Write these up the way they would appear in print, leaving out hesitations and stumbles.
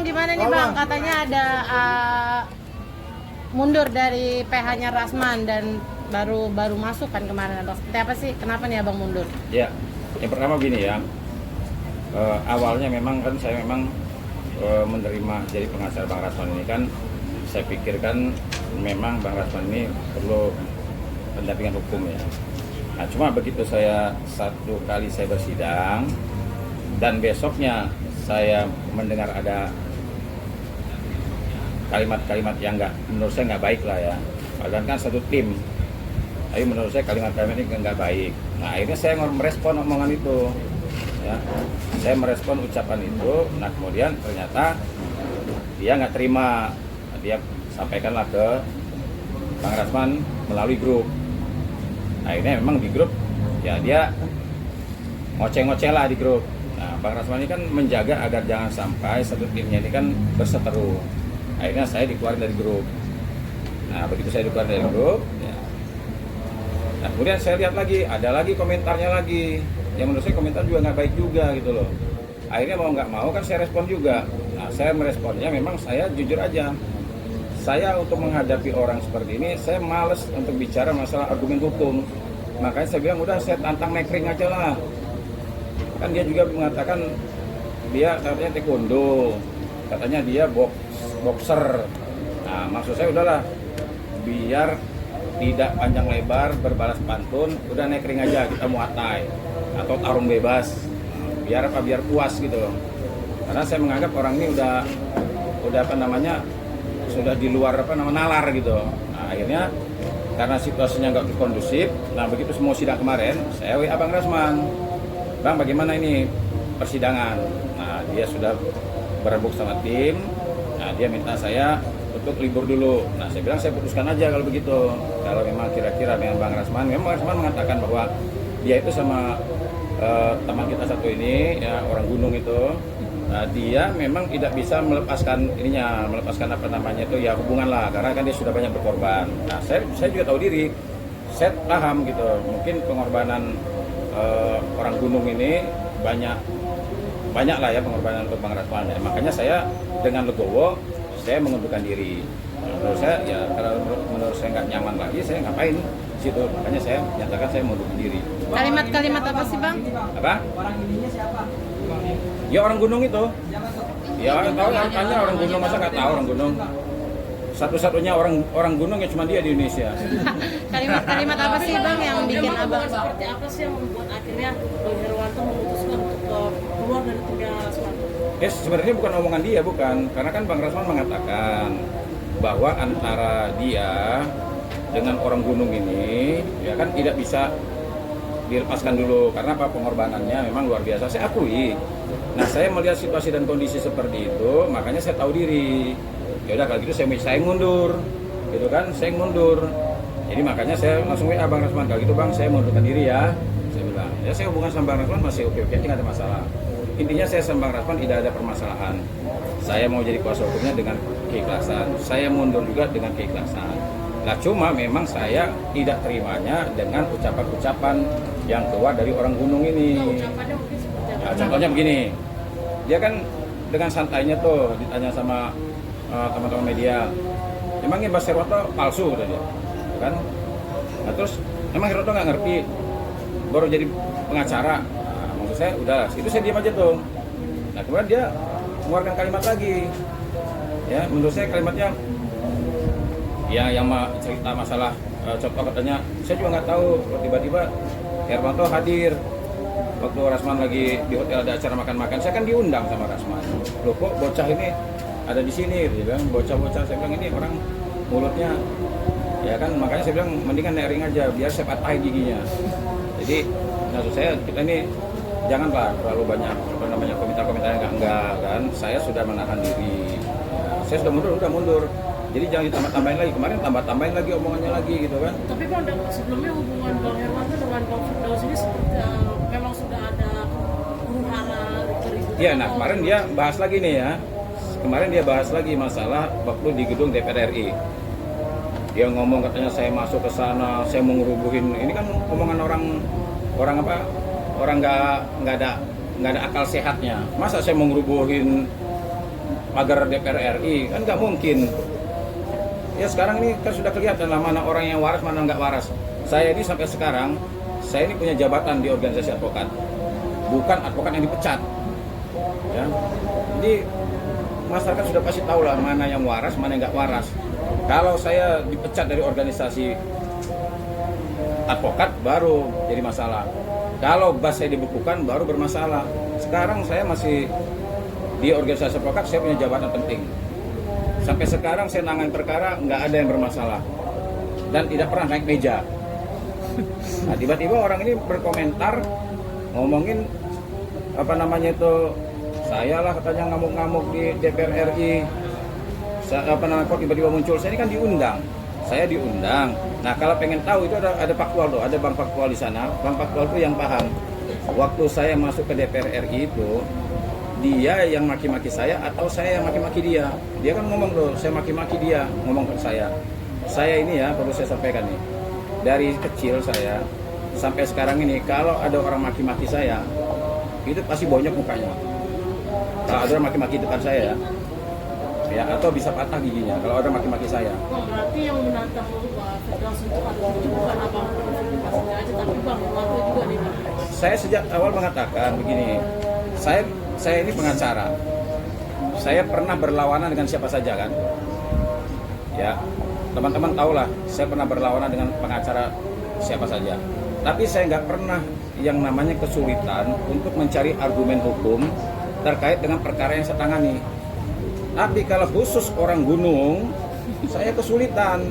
Gimana nih Bang? Katanya ada mundur dari PH-nya Rasman dan baru masuk kan kemarin, atau seperti apa sih? Kenapa nih Abang mundur? Ya, yang pertama gini ya, awalnya memang kan saya memang menerima jadi pengacara Bang Rasman ini kan, saya pikirkan memang Bang Rasman ini perlu pendampingan hukum ya. Nah, cuma begitu satu kali saya bersidang dan besoknya saya mendengar ada kalimat-kalimat yang menurut saya nggak baik lah ya. Padahal kan satu tim, tapi menurut saya kalimat-kalimat ini nggak baik. Nah, akhirnya saya merespon omongan itu. Ya, saya merespon ucapan itu. Nah, kemudian ternyata dia nggak terima. Dia sampaikanlah ke Bang Rasman melalui grup. Akhirnya memang di grup ya dia ngoceh-ngoceh lah di grup. Nah, Bang Rasman ini kan menjaga agar jangan sampai satu timnya ini kan berseteru. Akhirnya saya dikeluarin dari grup. Nah, begitu saya dikeluarin dari grup ya. Nah, kemudian saya lihat lagi, ada lagi komentarnya lagi yang menurut saya komentar juga nggak baik juga gitu loh. Akhirnya mau nggak mau kan saya respon juga. Nah, saya meresponnya memang saya jujur aja. Saya untuk menghadapi orang seperti ini, saya males untuk bicara masalah argumen hukum. Makanya saya bilang, udah saya tantang nekring aja lah. Kan dia juga mengatakan, dia katanya taekwondo, katanya dia boxer. Nah, maksud saya udahlah, biar tidak panjang lebar, berbalas pantun, udah nekring aja, kita muatai atau tarung bebas. Biar puas gitu loh. Karena saya menganggap orang ini udah apa namanya, sudah di luar nalar gitu. Nah, akhirnya karena situasinya nggak kondusif, nah begitu semua sidang kemarin, saya WA Bang Rasman, Bang bagaimana ini persidangan? Nah, dia sudah berembuk sama tim, nah dia minta saya untuk libur dulu. Nah, saya bilang saya putuskan aja kalau begitu. Kalau memang kira-kira dengan Bang Rasman, memang Bang Rasman mengatakan bahwa dia itu sama teman kita satu ini, ya orang gunung itu. Nah, dia memang tidak bisa melepaskan apa namanya itu ya hubungan lah, karena kan dia sudah banyak berkorban. Nah, saya juga tahu diri, saya paham gitu, mungkin pengorbanan orang gunung ini banyak lah ya pengorbanan untuk Bang Rasman. Ya, makanya saya dengan legowo saya mengundurkan diri. Menurut saya ya kalau menurut saya nggak nyaman lagi, saya ngapain situ, makanya saya nyatakan saya mengundurkan diri. Kalimat-kalimat apa sih Bang? Apa? Orang ininya siapa? Ya orang gunung itu. Ya tahu makanya orang gunung, masa nggak tahu orang gunung? Satu-satunya orang gunung yang cuma dia di Indonesia. Kalimat-kalimat apa sih Bang yang bikin Memang Abang seperti apa sih yang membuat akhirnya Bang Herwanto memutuskan untuk keluar dari timnya Rasman? Sebenarnya bukan omongan dia, bukan. Karena kan Bang Rasman mengatakan bahwa antara dia dengan orang gunung ini ya kan tidak bisa dilepaskan dulu, karena apa, pengorbanannya memang luar biasa, saya akui. Nah, saya melihat situasi dan kondisi seperti itu, makanya saya tahu diri. Ya udah kalau gitu saya mundur, gitu kan, saya mundur. Jadi makanya saya langsung WA Bang Rasman, kalau gitu Bang saya mundurkan diri ya. Saya bilang, ya saya hubungan sama Bang Rasman masih oke-oke, tidak ada masalah. Intinya saya sama Bang Rasman tidak ada permasalahan. Saya mau jadi kuasa hukumnya dengan keikhlasan, saya mundur juga dengan keikhlasan. Nah, cuma memang saya tidak terimanya dengan ucapan-ucapan yang keluar dari orang gunung ini. Nah, ucapannya mungkin seperti apa? Nah, contohnya begini, dia kan dengan santainya tuh ditanya sama teman-teman media, emangnya Mas Herwanto palsu kata dia, kan? Nah, terus emang Herwanto nggak ngerti, baru jadi pengacara. Nah, maksud saya udah, itu saya diam aja tuh. Nah, kemudian dia mengeluarkan kalimat lagi, ya menurut saya kalimatnya ya yang cerita masalah contoh katanya, saya juga nggak tahu tiba-tiba Herwanto hadir waktu Rasman lagi di hotel ada acara makan-makan, saya kan diundang sama Rasman. Loh kok bocah ini ada di sini, dia bilang bocah-bocah, saya bilang ini orang mulutnya ya kan, makanya saya bilang mendingan nering aja biar saya patahin giginya. Jadi maksud saya kita ini janganlah terlalu banyak apa namanya komentar-komentar yang enggak kan, saya sudah menahan diri ya, saya sudah mundur. Jadi jangan ditambah-tambahin lagi, kemarin tambah-tambahin lagi omongannya lagi gitu kan. Tapi Bang, sebelumnya hubungan Bang Herwanto dengan Bang Firdaus ini seperti memang sudah ada huru-hara keributan. Iya, nah kemarin dia bahas lagi nih ya. Kemarin dia bahas lagi masalah waktu di gedung DPR RI. Dia ngomong katanya saya masuk ke sana, saya mau ngerubuhin. Ini kan omongan orang apa? Orang nggak ada akal sehatnya. Masa saya mau ngerubuhin pagar DPR RI, kan nggak mungkin. Ya sekarang ini kan sudah kelihatan lah mana orang yang waras, mana nggak waras. Saya ini sampai sekarang, saya ini punya jabatan di organisasi advokat, bukan advokat yang dipecat. Ya. Jadi masyarakat sudah pasti tahu lah mana yang waras, mana yang nggak waras. Kalau saya dipecat dari organisasi advokat baru jadi masalah. Kalau bas saya dibekukan baru bermasalah. Sekarang saya masih di organisasi advokat, saya punya jabatan penting. Sampai sekarang saya nangani perkara nggak ada yang bermasalah dan tidak pernah naik meja. Nah, tiba-tiba orang ini berkomentar ngomongin apa namanya itu, saya lah katanya ngamuk-ngamuk di DPR RI. Apa namanya kok tiba-tiba muncul? Saya ini kan diundang. Saya diundang. Nah, kalau pengen tahu itu ada faktual tuh, ada Bang Faktual di sana. Bang Faktual itu yang paham. Waktu saya masuk ke DPR RI itu, dia yang maki-maki saya atau saya yang maki-maki dia. Dia kan ngomong loh, saya maki-maki dia, ngomong ke saya. Saya ini ya, perlu saya sampaikan nih. Dari kecil saya sampai sekarang ini, kalau ada orang maki-maki saya, itu pasti bonyok mukanya. Kalau ada orang maki-maki depan saya ya, atau bisa patah giginya kalau ada maki-maki saya. Berarti yang menantang Pak Firdaus itu bukan abang Firdaus aja, tapi Bang Marco juga nih Bang. Saya sejak awal mengatakan begini, saya ini pengacara. Saya pernah berlawanan dengan siapa saja kan. Ya, teman-teman tahulah, saya pernah berlawanan dengan pengacara siapa saja. Tapi saya nggak pernah yang namanya kesulitan untuk mencari argumen hukum terkait dengan perkara yang saya tangani. Tapi kalau khusus orang gunung, saya kesulitan.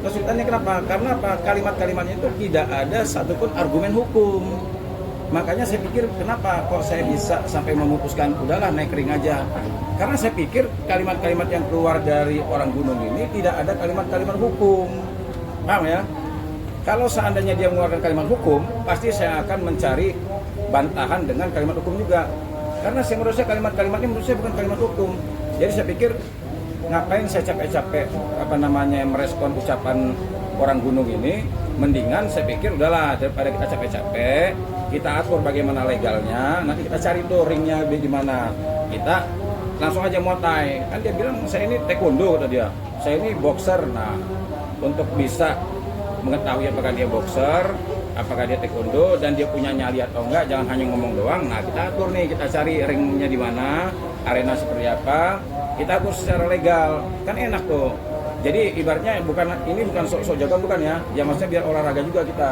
Kesulitannya kenapa? Karena apa? Kalimat-kalimatnya itu tidak ada satupun argumen hukum. Makanya saya pikir kenapa kok saya bisa sampai memutuskan udahlah naik ring aja. Karena saya pikir kalimat-kalimat yang keluar dari orang gunung ini tidak ada kalimat-kalimat hukum. Paham ya? Kalau seandainya dia mengeluarkan kalimat hukum, pasti saya akan mencari bantahan dengan kalimat hukum juga. Karena menurut saya kalimat-kalimat ini menurut saya bukan kalimat hukum. Jadi saya pikir ngapain saya capek-capek merespon ucapan orang gunung ini, mendingan saya pikir udahlah daripada kita capek-capek, kita atur bagaimana legalnya, nanti kita cari tuh ringnya di mana. Kita langsung aja muatai. Kan dia bilang saya ini taekwondo kata dia. Saya ini boxer. Nah, untuk bisa mengetahui apakah dia boxer, apakah dia taekwondo dan dia punya nyali atau enggak, jangan hanya ngomong doang. Nah, kita atur nih, kita cari ringnya di mana, arena seperti apa, kita atur secara legal, kan enak tuh. Jadi ibaratnya ini bukan sok-sok jago bukan ya, ya maksudnya biar olahraga juga kita.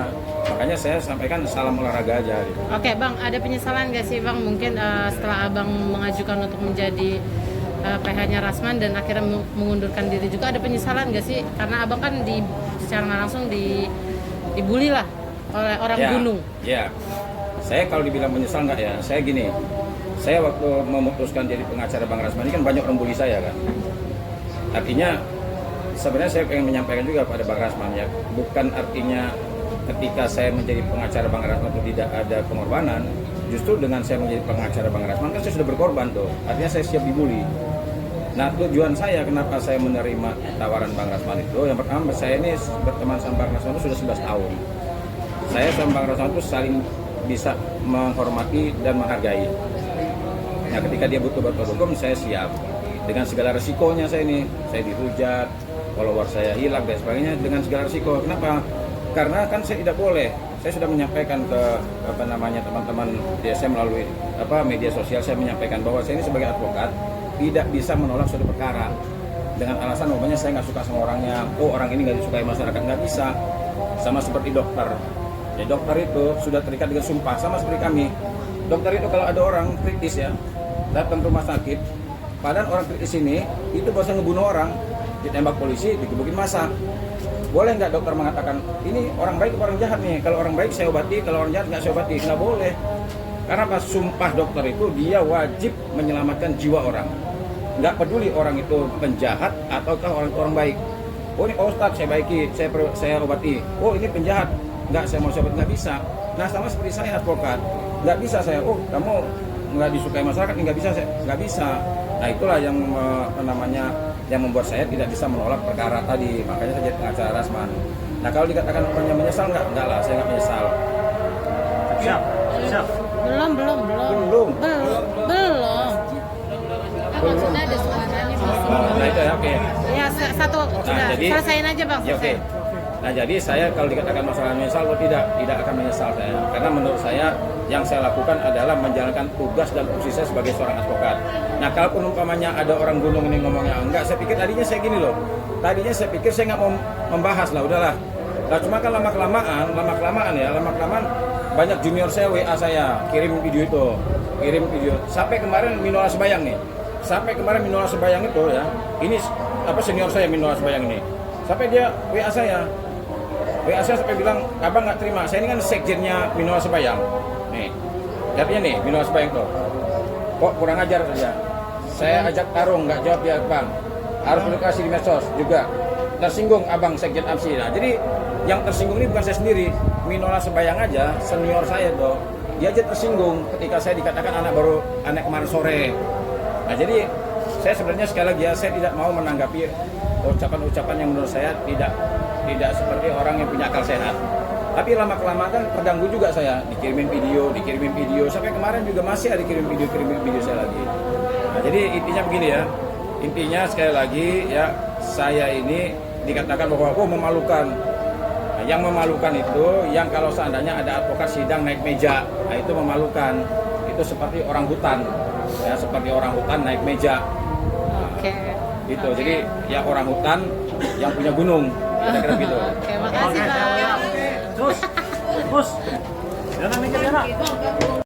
Makanya saya sampaikan salam olahraga aja. Gitu. Oke Bang, ada penyesalan nggak sih Bang mungkin setelah Abang mengajukan untuk menjadi PH-nya Rasman dan akhirnya mengundurkan diri juga, ada penyesalan nggak sih? Karena Abang kan secara nggak langsung dibully lah oleh orang gunung. Ya, saya kalau dibilang menyesal nggak ya, saya gini. Saya waktu memutuskan jadi pengacara Bang Rasman ini kan banyak orang bully saya kan. Artinya sebenarnya saya ingin menyampaikan juga pada Bang Rasman ya, bukan artinya ketika saya menjadi pengacara Bang Rasman itu tidak ada pengorbanan. Justru dengan saya menjadi pengacara Bang Rasman kan saya sudah berkorban tuh. Artinya saya siap dibully. Nah, tujuan saya kenapa saya menerima tawaran Bang Rasman itu, yang pertama saya ini berteman sama Bang Rasman itu sudah 11 tahun. Saya sama Bang Rasman itu saling bisa menghormati dan menghargai. Nah, ketika dia butuh bantuan hukum, saya siap. Dengan segala resikonya saya dihujat, follower saya hilang dan sebagainya dengan segala resiko. Kenapa? Karena kan saya tidak boleh. Saya sudah menyampaikan ke teman-teman di SM melalui media sosial, saya menyampaikan bahwa saya ini sebagai advokat tidak bisa menolak suatu perkara dengan alasan umpamanya saya nggak suka sama orangnya, orang ini nggak disukai masyarakat, nggak bisa. Sama seperti dokter. Ya, dokter itu sudah terikat dengan sumpah, sama seperti kami. Dokter itu kalau ada orang kritis ya, datang ke rumah sakit, padahal orang kritis ini itu bisa ngebunuh orang, ditembak polisi, digebukin massa. Boleh nggak dokter mengatakan ini orang baik atau orang jahat nih? Kalau orang baik saya obati, kalau orang jahat nggak saya obati. Nggak boleh. Karena pas sumpah dokter itu dia wajib menyelamatkan jiwa orang. Nggak peduli orang itu penjahat ataukah orang baik. Oh ini Ustadz saya baiki, saya obati. Oh ini penjahat, nggak saya mau obati, nggak bisa. Nah sama seperti saya advokat, nggak bisa saya. Oh kamu nggak disukai masyarakat, nggak bisa saya, nggak bisa. Nah itulah yang yang membuat saya tidak bisa menolak perkara tadi. Makanya saya jadi pengacara Rasman. Nah kalau dikatakan orangnya menyesal enggak lah, saya nggak menyesal. Belum. maksudnya ada suaranya masuk. Oh, nah itu ya, oke. Ya satu sudah jadi- selesain aja bang. Ya, oke. Selesai. Nah jadi saya kalau dikatakan masalah menyesal atau tidak akan menyesal saya. Karena menurut saya yang saya lakukan adalah menjalankan tugas dan fungsi saya sebagai seorang advokat. Nah kalaupun umpamanya ada orang gunung ini ngomongnya enggak, saya pikir tadinya saya gini loh. Tadinya saya pikir saya nggak mau membahas lah, udahlah. Nah cuma kan lama-kelamaan banyak junior saya WA saya, kirim video. Sampai kemarin Minola Sebayang nih. Sampai kemarin Minola Sebayang itu ya, ini apa senior saya Minola Sebayang ini. Sampai dia WA saya sampai bilang, abang nggak terima, saya ini kan sekjennya Minola Sebayang. Nih, lihatnya nih Minola Sebayang tuh. Kok kurang ajar saja. Saya ajak tarung, nggak jawab dia bang. Harus publikasi di medsos juga. Tersinggung abang sekjen AMSI. Nah, jadi yang tersinggung ini bukan saya sendiri. Minola Sebayang aja, senior saya tuh. Dia aja tersinggung ketika saya dikatakan anak kemarin sore. Nah, jadi saya sebenarnya sekali lagi ya, saya tidak mau menanggapi ucapan-ucapan yang menurut saya tidak seperti orang yang punya akal sehat. Tapi lama-kelamaan kan terganggu juga saya, dikirimin video, sampai kemarin juga masih ada kirim video saya lagi. Nah, jadi intinya begini ya, intinya sekali lagi ya, saya ini dikatakan bahwa memalukan. Nah, yang memalukan itu, yang kalau seandainya ada advokat sidang naik meja, nah itu memalukan. Itu seperti orang hutan, ya seperti orang hutan naik meja. Oke. Gitu, jadi ya orang hutan yang punya gunung, kira-kira gitu. Oke, makasih bang. Terus, jangan mikir